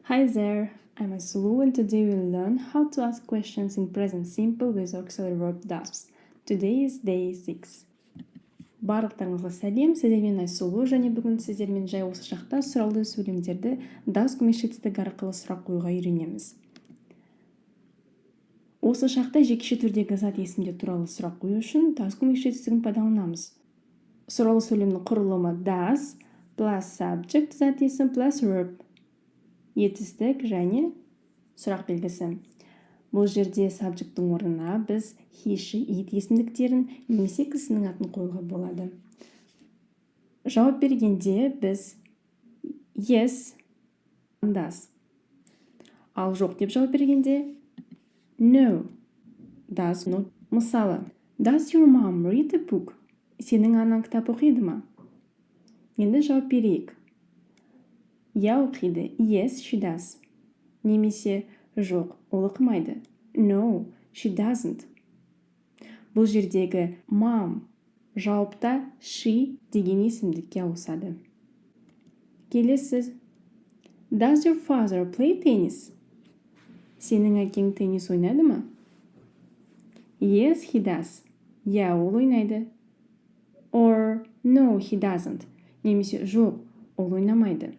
Hi there, I'm Asulu and today we'll learn how to ask questions in present simple with auxiliary verb does. Today is day 6. Барлықтарыңызға сәлем, сіздермен Айсұлу және бүгін сіздермен жай осы шақта сұраулы сөйлемдерді does көмекші арқылы сұрақ қоюға үйренеміз. Осы шақта жекеше түрдегі зат есімдер туралы сұрақ қою үшін does көмекші пайдаланамыз. Сұраулы сөйлемнің құрылымы does plus subject зат есім plus verb. Етістік және сұрақ белгісі. Бұл жерде subject'тың орнына біз he, she, it есімдіктерін немесе кісінің атын қоюға болады. Жауап бергенде біз yes, does. Ал жоқ деп жауап бергенде no, does not. Мысалы, does your mom read a book? Сенің анаң кітап оқиды ма? Енді жауап берейік. Я оқиды. Yes, she does. Немесе жоқ, ол оқымайды. No, she doesn't. Бұл жердегі mom жауапта she деген есімдікке ауысады. Келесі. Does your father play tennis? Сенің әкең теннис ойнайды ма? Yes, he does. Я, ол ойнайды. Or no, he doesn't. Немесе жоқ, ол ойнамайды.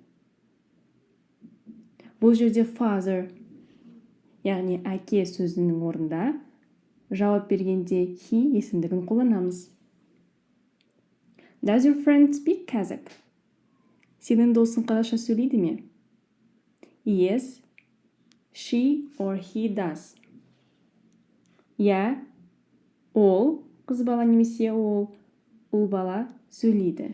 Бұл жерде father, яғни әке сөзінің орнында жауап бергенде he есімдігін қолданамыз. Does your friend speak Kazakh? Сенің досың қазақша сөйлейді ме? Yes, she or he does. Я, ол, қыз бала немесе ол, ұл бала сөйлейді.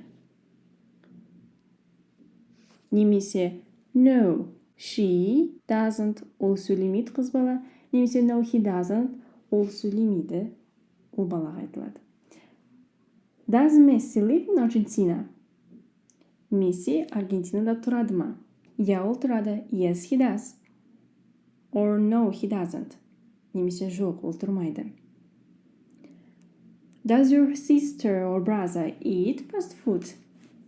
Немесе no, she doesn't, ол сөйлемейді қыз бала, немесе no, he doesn't, ол сөйлемейді, ол балаға айтылады. Does Messi live in Argentina? Месси Аргентинада тұрады ма? Я, ол тұрады. Yes, he does. Or no, he doesn't. Немесе жоқ, ол тұрмайды. Does your sister or brother eat fast food?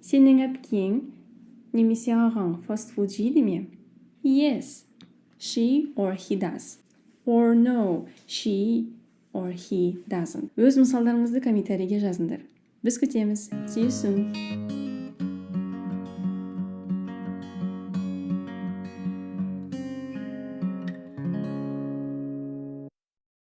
Сенің әпкең немесе ағаң fast food жейді ме? Yes, she or he does. Or no, she or he doesn't. Өз мысалдарыңызды комментарийге жазыңдар. Біз күтеміз. See you soon.